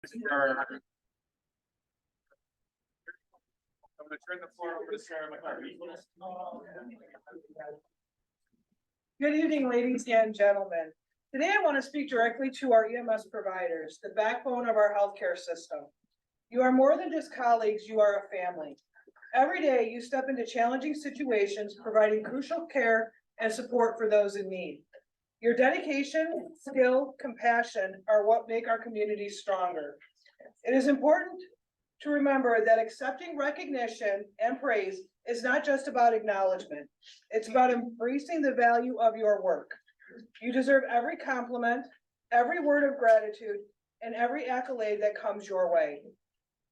I'm going to turn the floor over to Sarah McCarthy. Good evening, ladies and gentlemen. Today I want to speak directly to our EMS providers, the backbone of our healthcare system. You are more than just colleagues, you are a family. Every day you step into challenging situations, providing crucial care and support for those in need. Your dedication, skill, compassion are what make our communities stronger. It is important to remember that accepting recognition and praise is not just about acknowledgement. It's about embracing the value of your work. You deserve every compliment, every word of gratitude, and every accolade that comes your way.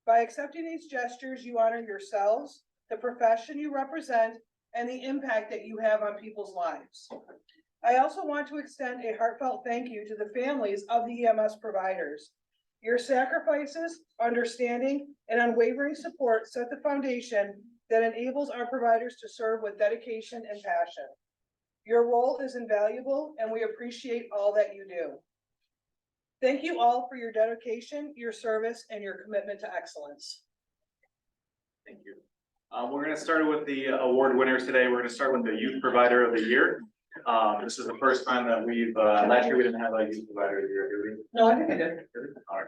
By accepting these gestures, you honor yourselves, the profession you represent, and the impact that you have on people's lives. I also want to extend a heartfelt thank you to the families of the EMS providers. Your sacrifices, understanding, and unwavering support set the foundation that enables our providers to serve with dedication and passion. Your role is invaluable, and we appreciate all that you do. Thank you all for your dedication, your service, and your commitment to excellence. Thank you. We're going to start with the award winners today. We're going to start with the Youth Provider of the Year. This is the first time that we've, last year we didn't have a Youth Provider of the Year, did we? No, I think I did. All right.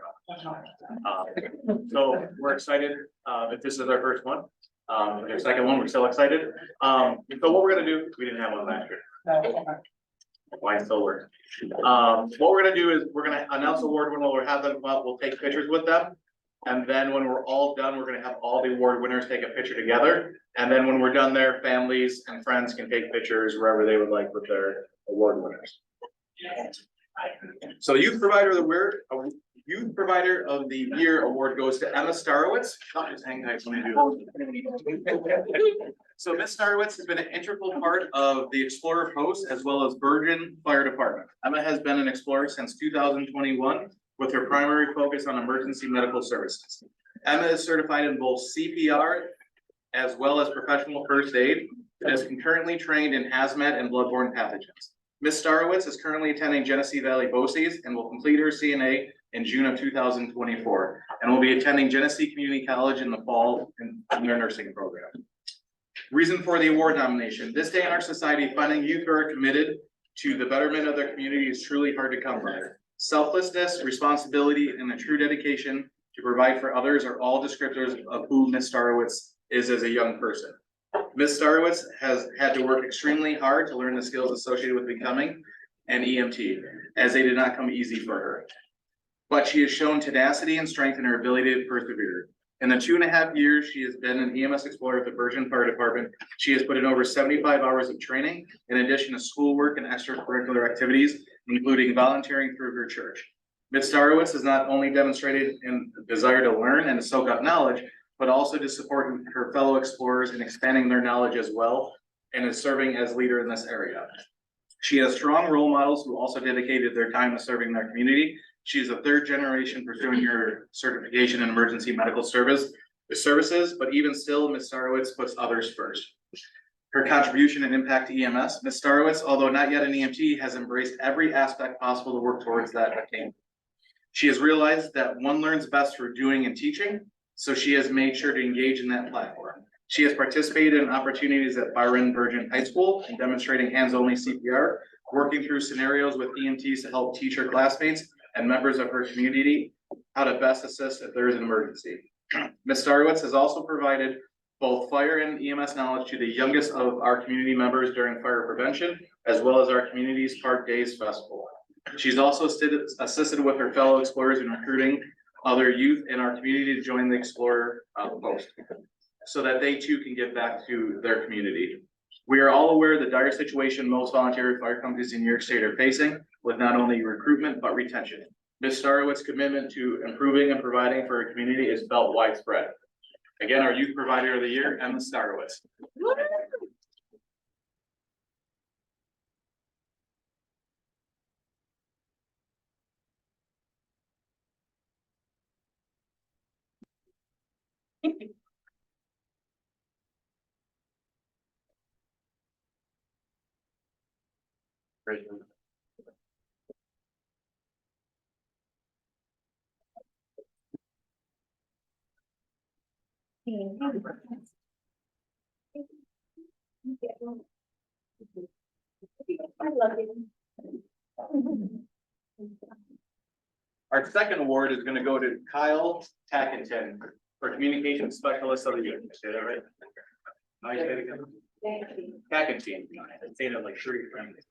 So we're excited if this is our first one. Our second one, we're still excited. So what we're going to do, we didn't have one last year. Why still work? What we're going to do is we're going to announce award winner. We'll have them up. We'll take pictures with them. And then when we're all done, we're going to have all the award winners take a picture together. And then when we're done there, families and friends can take pictures wherever they would like with their award winners. So Youth Provider of the Year award goes to Emma Starowitz. Oh, just hang tight when I do. So Miss Starowitz has been an integral part of the Explorer Post as well as Bergen Fire Department. Emma has been an Explorer since 2021 with her primary focus on emergency medical services. Emma is certified in both CPR as well as professional first aid and is concurrently trained in hazmat and bloodborne pathogens. Ms. Starowitz is currently attending Genesee Valley BOCES and will complete her CNA in June of 2024 and will be attending Genesee Community College in the fall in their nursing program. Reason for the award nomination. This day in our society, finding youth who are committed to the betterment of their community is truly hard to come by. Selflessness, responsibility, and a true dedication to provide for others are all descriptors of who Ms. Starowitz is as a young person. Ms. Starowitz has had to work extremely hard to learn the skills associated with becoming an EMT, as they did not come easy for her. But she has shown tenacity and strength in her ability to persevere. In the 2.5 years she has been an EMS Explorer at the Bergen Fire Department, she has put in over 75 hours of training, in addition to schoolwork and extracurricular activities, including volunteering through her church. Ms. Starowitz has not only demonstrated a desire to learn and to soak up knowledge, but also to support her fellow explorers in expanding their knowledge as well, and is serving as leader in this area. She has strong role models who also dedicated their time to serving their community. She is a third generation pursuing her certification in emergency medical services, but even still, Ms. Starowitz puts others first. Her contribution and impact to EMS. Ms. Starowitz, although not yet an EMT, has embraced every aspect possible to work towards that attainment. She has realized that one learns best through doing and teaching, so she has made sure to engage in that platform. She has participated in opportunities at Byron Bergen High School and demonstrating hands-only CPR, working through scenarios with EMTs to help teach her classmates and members of her community how to best assist if there is an emergency. Ms. Starowitz has also provided both fire and EMS knowledge to the youngest of our community members during fire prevention, as well as our community's Park Days Festival. She's also assisted with her fellow explorers in recruiting other youth in our community to join the Explorer Post, so that they too can give back to their community. We are all aware of the dire situation most volunteer fire companies in New York State are facing with not only recruitment, but retention. Ms. Starowitz's commitment to improving and providing for her community is felt widespread. Again, our Youth Provider of the Year, Emma Starowitz. Our second award is gonna go to Kyle Tackington for Communication Specialist of the Year. Say that right? No, you say it again. Tackington. Say it like 3 times.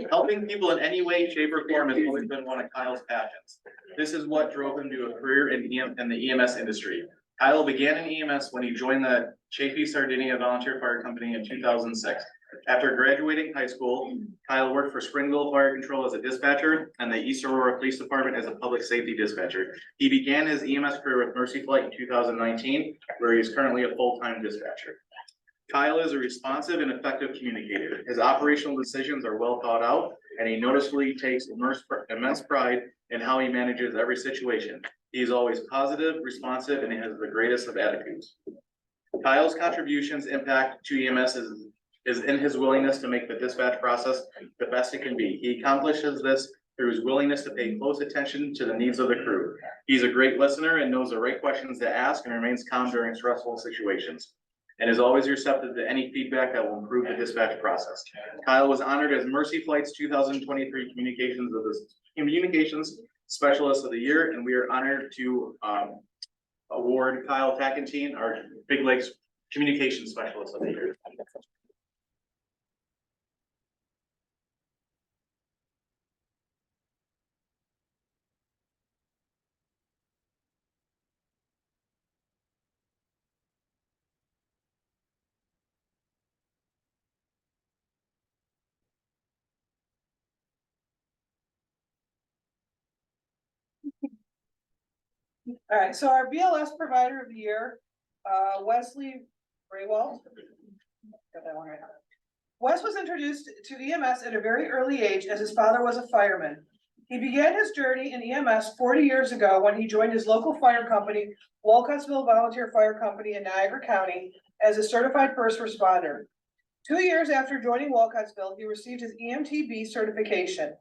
Helping people in any way, shape, or form has always been one of Kyle's passions. This is what drove him to a career in the EMS industry. Kyle began in EMS when he joined the Chaffee Sardinia Volunteer Fire Company in 2006. After graduating high school, Kyle worked for Springville Fire Control as a dispatcher and the East Aurora Police Department as a public safety dispatcher. He began his EMS career with Mercy Flight in 2019, where he is currently a full-time dispatcher. Kyle is a responsive and effective communicator. His operational decisions are well thought out, and he noticeably takes immense pride in how he manages every situation. He is always positive, responsive, and he has the greatest of attitudes. Kyle's contributions impact to EMS is in his willingness to make the dispatch process the best it can be. He accomplishes this through his willingness to pay close attention to the needs of the crew. He's a great listener and knows the right questions to ask and remains calm during stressful situations, and is always receptive to any feedback that will improve the dispatch process. Kyle was honored as Mercy Flight's 2023 Communications Specialist of the Year, and we are honored to award Kyle Tackington our Big Lakes Communications Specialist of the Year. All right, so our BLS provider of the year, Wesley Raywald. Got that one right. Wes was introduced to EMS at a very early age as his father was a fireman. He began his journey in EMS 40 years ago when he joined his local fire company, Walcottsville Volunteer Fire Company in Niagara County, as a certified first responder. 2 years after joining Walcottsville, he received his EMTB certification.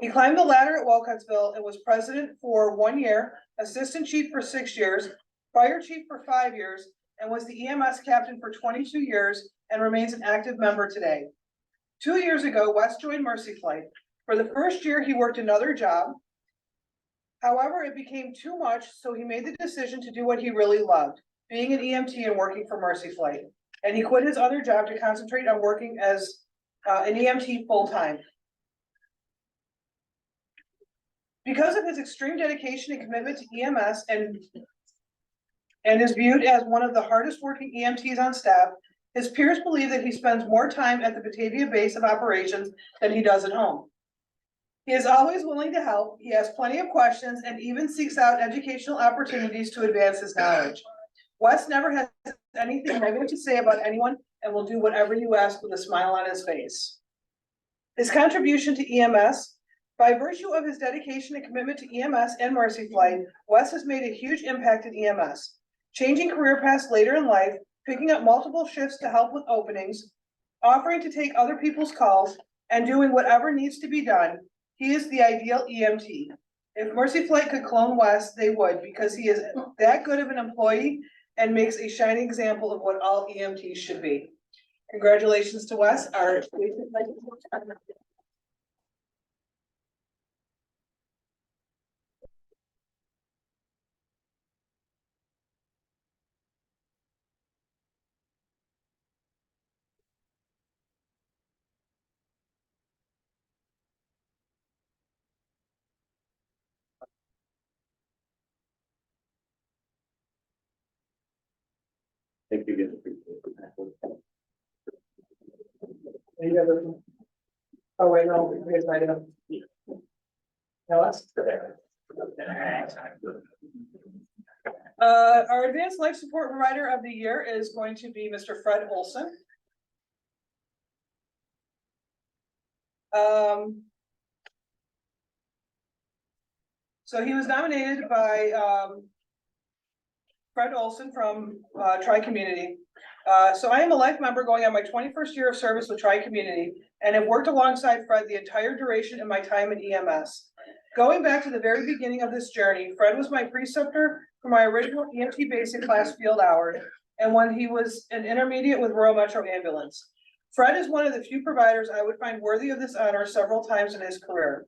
He climbed the ladder at Walcottsville and was president for 1 year, assistant chief for 6 years, fire chief for 5 years, and was the EMS captain for 22 years and remains an active member today. 2 years ago, Wes joined Mercy Flight. For the first year, he worked another job. However, it became too much, so he made the decision to do what he really loved, being an EMT and working for Mercy Flight. And he quit his other job to concentrate on working as an EMT full-time. Because of his extreme dedication and commitment to EMS and is viewed as one of the hardest working EMTs on staff, his peers believe that he spends more time at the Batavia base of operations than he does at home. He is always willing to help. He has plenty of questions and even seeks out educational opportunities to advance his knowledge. Wes never has anything negative to say about anyone and will do whatever you ask with a smile on his face. His contribution to EMS: by virtue of his dedication and commitment to EMS and Mercy Flight, Wes has made a huge impact in EMS, changing career paths later in life, picking up multiple shifts to help with openings, offering to take other people's calls, and doing whatever needs to be done. He is the ideal EMT. If Mercy Flight could clone Wes, they would, because he is that good of an employee and makes a shining example of what all EMTs should be. Congratulations to Wes. Thank you. Any other? Oh, wait, no, here's my item. No, that's there. Our advanced life support provider of the year is going to be Mr. Fred Olson. So he was nominated by Fred Olson from Tri-Community. So I am a life member going on my 21st year of service with Tri-Community and have worked alongside Fred the entire duration of my time in EMS. Going back to the very beginning of this journey, Fred was my preceptor for my original EMT basic class field hours and when he was an intermediate with Royal Metro Ambulance. Fred is one of the few providers I would find worthy of this honor several times in his career.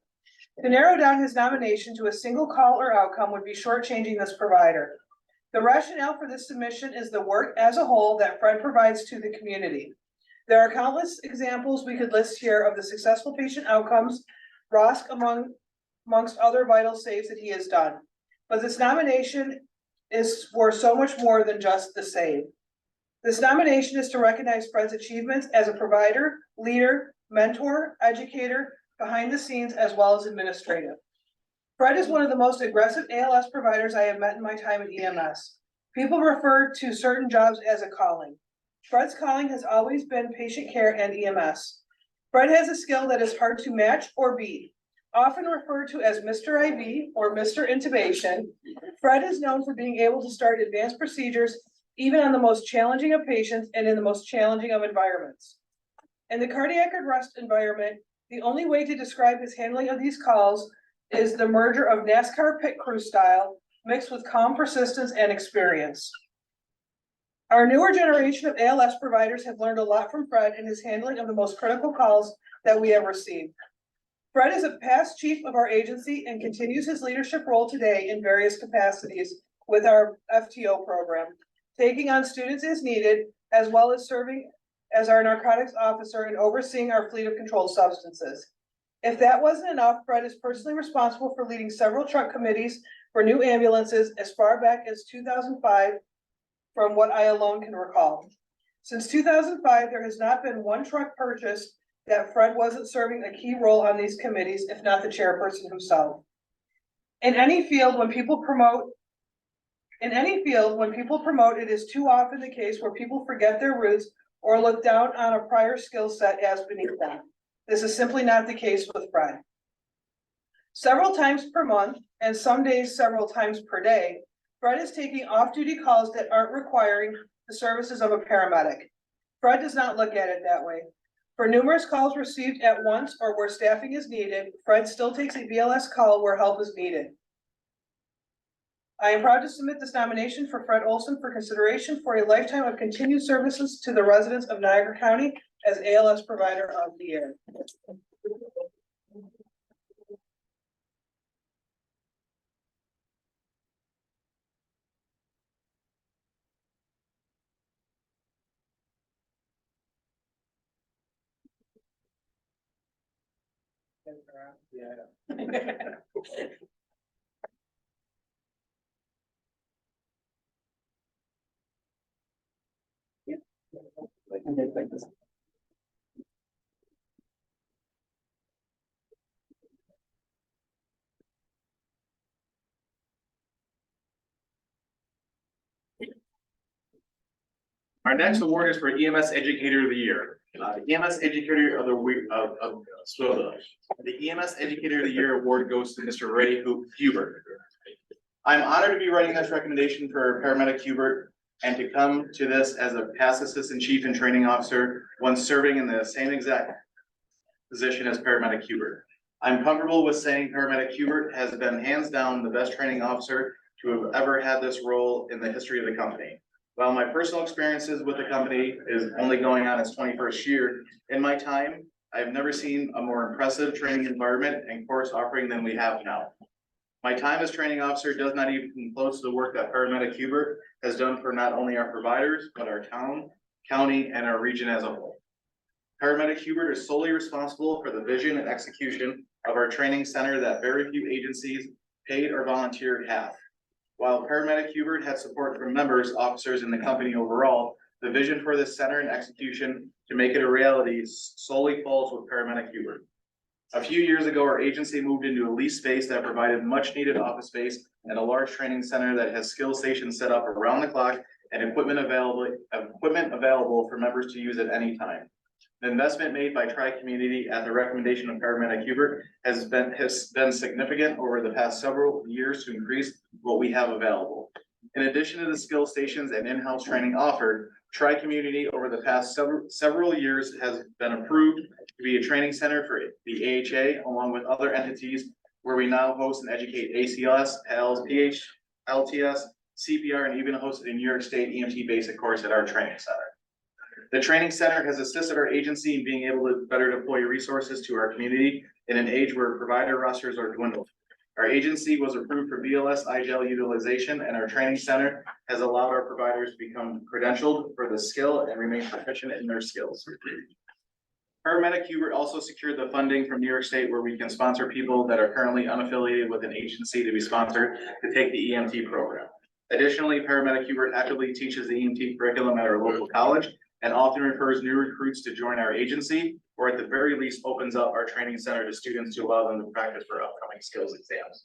To narrow down his nomination to a single call or outcome would be shortchanging this provider. The rationale for this submission is the work as a whole that Fred provides to the community. There are countless examples we could list here of the successful patient outcomes, ROSC amongst other vital saves that he has done. But this nomination is for so much more than just the save. This nomination is to recognize Fred's achievements as a provider, leader, mentor, educator, behind the scenes, as well as administrative. Fred is one of the most aggressive ALS providers I have met in my time at EMS. People refer to certain jobs as a calling. Fred's calling has always been patient care and EMS. Fred has a skill that is hard to match or beat. Often referred to as Mr. IV or Mr. Intubation, Fred is known for being able to start advanced procedures even on the most challenging of patients and in the most challenging of environments. In the cardiac arrest environment, the only way to describe his handling of these calls is the merger of NASCAR pit crew style mixed with calm persistence and experience. Our newer generation of ALS providers have learned a lot from Fred in his handling of the most critical calls that we have received. Fred is a past chief of our agency and continues his leadership role today in various capacities with our FTO program, taking on students as needed, as well as serving as our narcotics officer and overseeing our fleet of controlled substances. If that wasn't enough, Fred is personally responsible for leading several truck committees for new ambulances as far back as 2005, from what I alone can recall. Since 2005, there has not been one truck purchased that Fred wasn't serving a key role on these committees, if not the chairperson himself. In any field, when people promote, it is too often the case where people forget their roots or look down on a prior skill set as beneath them. This is simply not the case with Fred. Several times per month, and some days several times per day, Fred is taking off-duty calls that aren't requiring the services of a paramedic. Fred does not look at it that way. For numerous calls received at once or where staffing is needed, Fred still takes a BLS call where help is needed. I am proud to submit this nomination for Fred Olson for consideration for a lifetime of continued services to the residents of Niagara County as ALS Provider of the Year. Our next award is for EMS Educator of the Year. The EMS Educator of the Week the EMS Educator of the Year award goes to Mr. Ray Hubert. I'm honored to be writing this recommendation for Paramedic Hubert and to come to this as a past Assistant Chief and Training Officer, once serving in the same exact position as Paramedic Hubert. I'm comfortable with saying Paramedic Hubert has been hands down the best training officer to have ever had this role in the history of the company. While my personal experiences with the company is only going on its 21st year, in my time, I have never seen a more impressive training environment and course offering than we have now. My time as training officer does not even come close to the work that Paramedic Hubert has done for not only our providers, but our town, county, and our region as a whole. Paramedic Hubert is solely responsible for the vision and execution of our training center that very few agencies, paid or volunteered, have. While Paramedic Hubert had support from members, officers, in the company overall, the vision for this center and execution to make it a reality solely falls with Paramedic Hubert. A few years ago, our agency moved into a leased space that provided much needed office space and a large training center that has skill stations set up around the clock and equipment available for members to use at any time. The investment made by Tri-Community at the recommendation of Paramedic Hubert has been significant over the past several years to increase what we have available. In addition to the skill stations and in-house training offered, Tri-Community over the past several years has been approved to be a training center for the AHA, along with other entities, where we now host and educate ACLS, PALS, LTS, CPR, and even hosted a New York State EMT basic course at our training center. The training center has assisted our agency in being able to better deploy resources to our community in an age where provider rosters are dwindling. Our agency was approved for BLS IGEL utilization, and our training center has allowed our providers to become credentialed for the skill and remain proficient in their skills. Paramedic Hubert also secured the funding from New York State where we can sponsor people that are currently unaffiliated with an agency to be sponsored to take the EMT program. Additionally, Paramedic Hubert actively teaches the EMT curriculum at our local college and often refers new recruits to join our agency, or at the very least opens up our training center to students to allow them to practice for upcoming skills exams.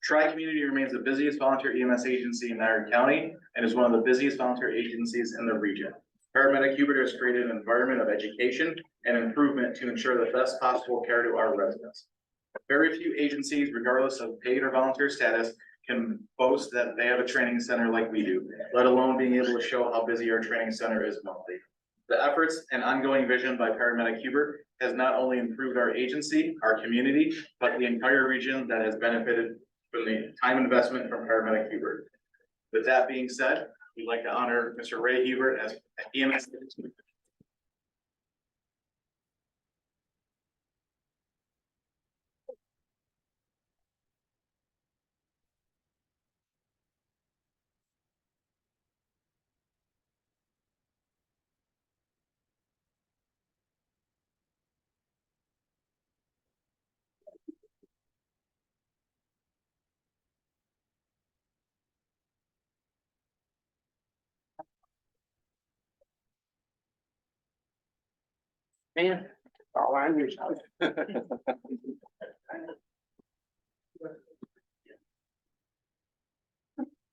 Tri-Community remains the busiest volunteer EMS agency in Niagara County and is one of the busiest volunteer agencies in the region. Paramedic Hubert has created an environment of education and improvement to ensure the best possible care to our residents. Very few agencies, regardless of paid or volunteer status, can boast that they have a training center like we do, let alone being able to show how busy our training center is monthly. The efforts and ongoing vision by Paramedic Hubert has not only improved our agency, our community, but the entire region that has benefited from the time investment from Paramedic Hubert. With that being said, we'd like to honor Mr. Ray Hubert as EMS. Man, all on your side.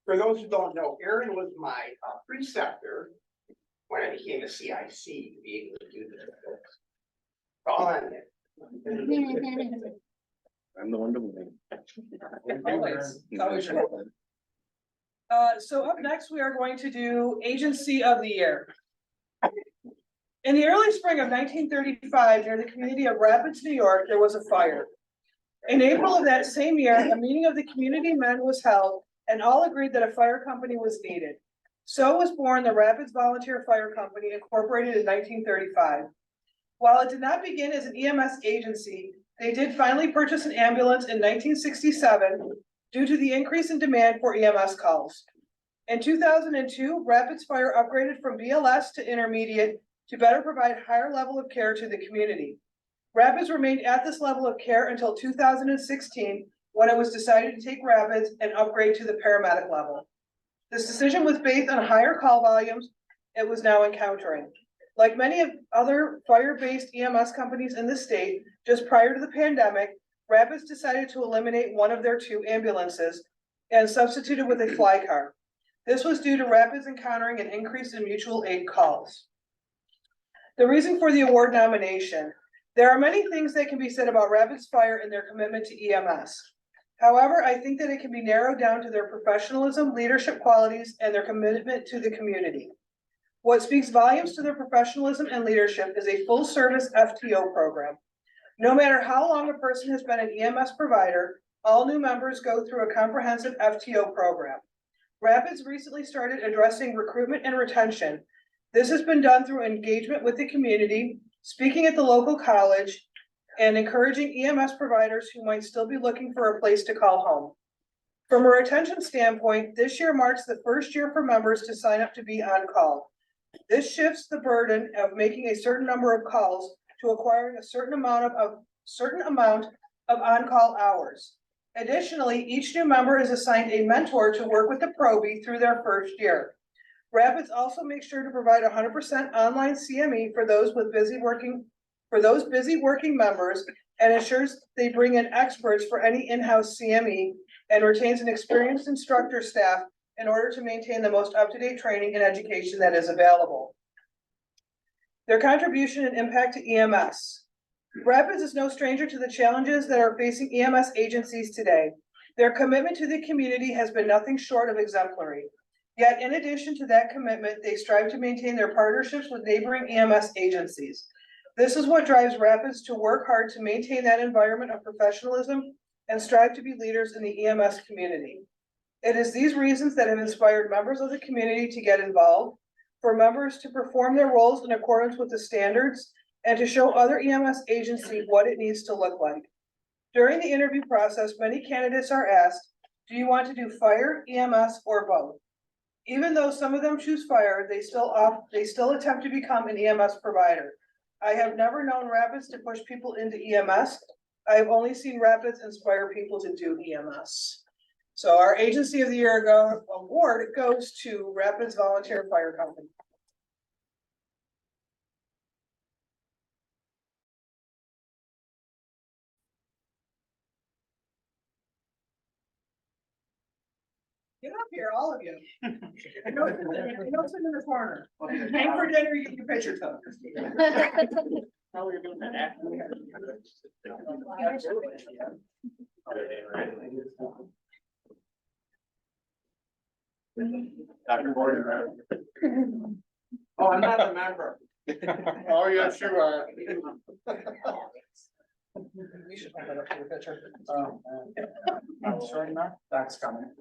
For those who don't know, Aaron was my preceptor when I became a CIC to be able to do this. All on it. I'm the one to blame. So up next, we are going to do Agency of the Year. In the early spring of 1935, near the community of Rapids, New York, there was a fire. In April of that same year, a meeting of the community men was held, and all agreed that a fire company was needed. So was born the Rapids Volunteer Fire Company, incorporated in 1935. While it did not begin as an EMS agency, they did finally purchase an ambulance in 1967 due to the increase in demand for EMS calls. In 2002, Rapids Fire upgraded from BLS to intermediate to better provide higher level of care to the community. Rapids remained at this level of care until 2016, when it was decided to take Rapids and upgrade to the paramedic level. This decision was based on higher call volumes it was now encountering. Like many of other fire-based EMS companies in the state, just prior to the pandemic, Rapids decided to eliminate one of their two ambulances and substitute it with a fly car. This was due to Rapids encountering an increase in mutual aid calls. The reason for the award nomination: there are many things that can be said about Rapids Fire and their commitment to EMS. However, I think that it can be narrowed down to their professionalism, leadership qualities, and their commitment to the community. What speaks volumes to their professionalism and leadership is a full-service FTO program. No matter how long a person has been an EMS provider, all new members go through a comprehensive FTO program. Rapids recently started addressing recruitment and retention. This has been done through engagement with the community, speaking at the local college, and encouraging EMS providers who might still be looking for a place to call home. From a retention standpoint, this year marks the first year for members to sign up to be on call. This shifts the burden of making a certain number of calls to acquiring a certain amount of on-call hours. Additionally, each new member is assigned a mentor to work with the probie through their first year. Rapids also makes sure to provide 100% online CME for those busy working members, and ensures they bring in experts for any in-house CME and retains an experienced instructor staff in order to maintain the most up-to-date training and education that is available. Their contribution and impact to EMS. Rapids is no stranger to the challenges that are facing EMS agencies today. Their commitment to the community has been nothing short of exemplary. Yet, in addition to that commitment, they strive to maintain their partnerships with neighboring EMS agencies. This is what drives Rapids to work hard to maintain that environment of professionalism and strive to be leaders in the EMS community. It is these reasons that have inspired members of the community to get involved, for members to perform their roles in accordance with the standards, and to show other EMS agencies what it needs to look like. During the interview process, many candidates are asked, do you want to do fire, EMS, or both? Even though some of them choose fire, they still attempt to become an EMS provider. I have never known Rapids to push people into EMS. I have only seen Rapids inspire people to do EMS. So our Agency of the Year award goes to Rapids Volunteer Fire Company. Get up here, all of you. I know sit in the corner. Hang for dinner, you get your picture took. Dr. Gordon. Oh, I'm not a member. Oh, yes, you are. We should have that up for the picture. I'm sorry, Matt, that's coming.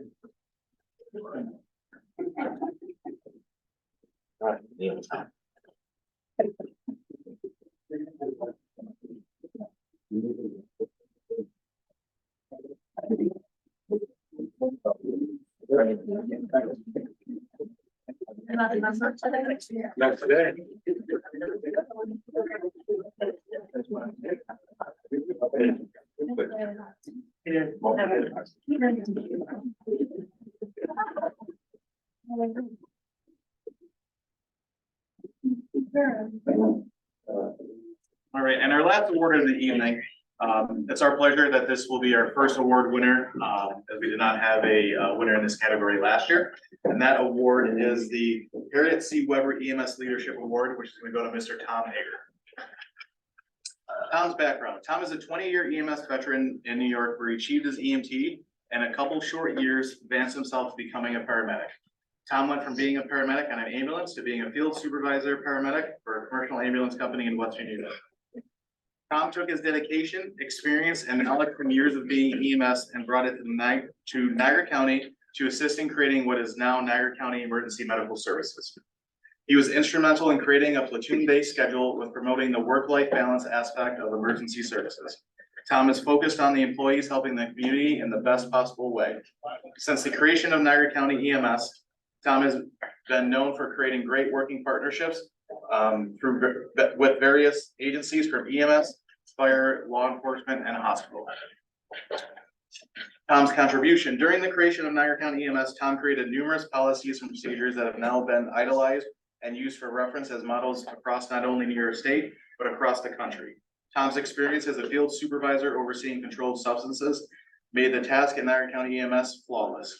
Next day. All right, and our last award of the evening, it's our pleasure that this will be our first award winner, as we did not have a winner in this category last year. And that award is the Harriet C. Weber EMS Leadership Award, which is going to go to Mr. Tom Hager. Tom's background. Tom is a 20-year EMS veteran in New York where he achieved his EMT and a couple short years advanced himself to becoming a paramedic. Tom went from being a paramedic on an ambulance to being a field supervisor paramedic for a commercial ambulance company in Western New York. Tom took his dedication, experience, and knowledge from years of being EMS and brought it to Niagara County to assist in creating what is now Niagara County Emergency Medical Services. He was instrumental in creating a platoon-based schedule with promoting the work-life balance aspect of emergency services. Tom is focused on the employees helping the community in the best possible way. Since the creation of Niagara County EMS, Tom has been known for creating great working partnerships with various agencies from EMS, fire, law enforcement, and hospital. Tom's contribution. During the creation of Niagara County EMS, Tom created numerous policies and procedures that have now been idolized and used for reference as models across not only New York State, but across the country. Tom's experience as a field supervisor overseeing controlled substances made the task at Niagara County EMS flawless.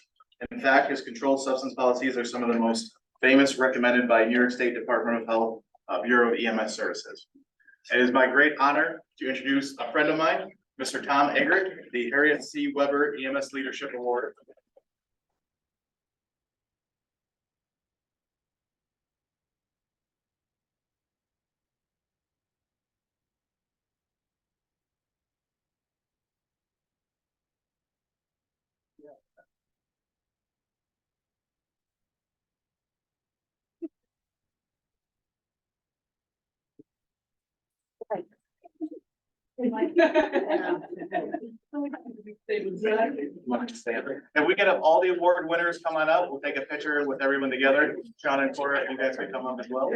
In fact, his controlled substance policies are some of the most famous recommended by New York State Department of Health, Bureau of EMS Services. It is my great honor to introduce a friend of mine, Mr. Tom Eggert, the Harriet C. Weber EMS Leadership Award. If we get all the award winners come on up, we'll take a picture with everyone together. Sean and Cora, you guys can come up as well.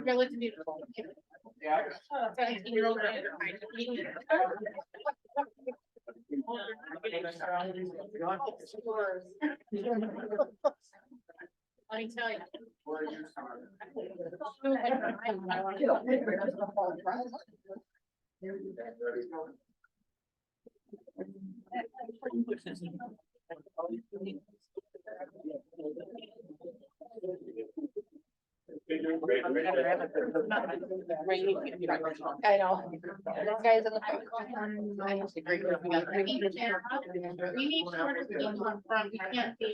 Relatively beautiful. Yeah. 17-year-old. Let me tell you. I know. This guy's in the phone. I have to agree with you. We need shorter people from, you can't see.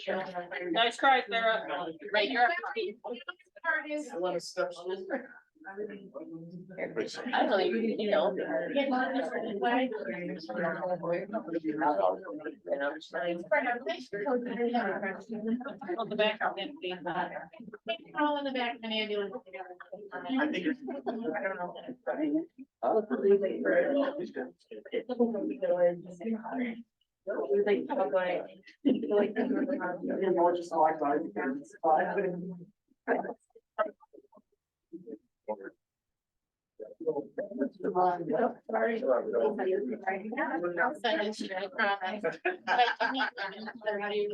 Nice try, Sarah. Right, you're up. I want to step. I don't know, you know. On the back of it, being bad. All in the back of an ambulance. I think you're. I don't know. Sorry. I'll send it to you, I promise. But I need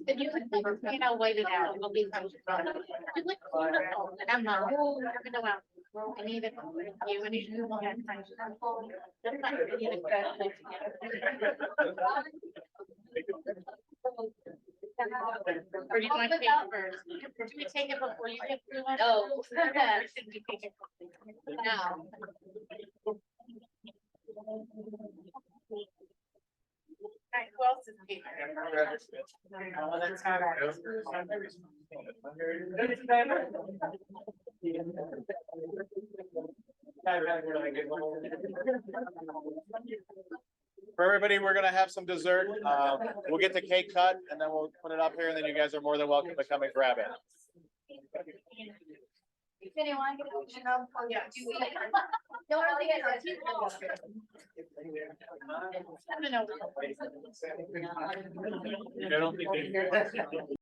If you could, wait it out. It'll be fine. I'm not. I need it. You need to move on. That's not really the best. Or do you want to take it first? Do we take it before you get through? Oh. Or should we take it now? Alright, who else is here? For everybody, we're gonna have some dessert. We'll get the cake cut and then we'll put it up here and then you guys are more than welcome to come and grab it. Anyone? Yeah. No, I think it's. I don't know. I don't think they-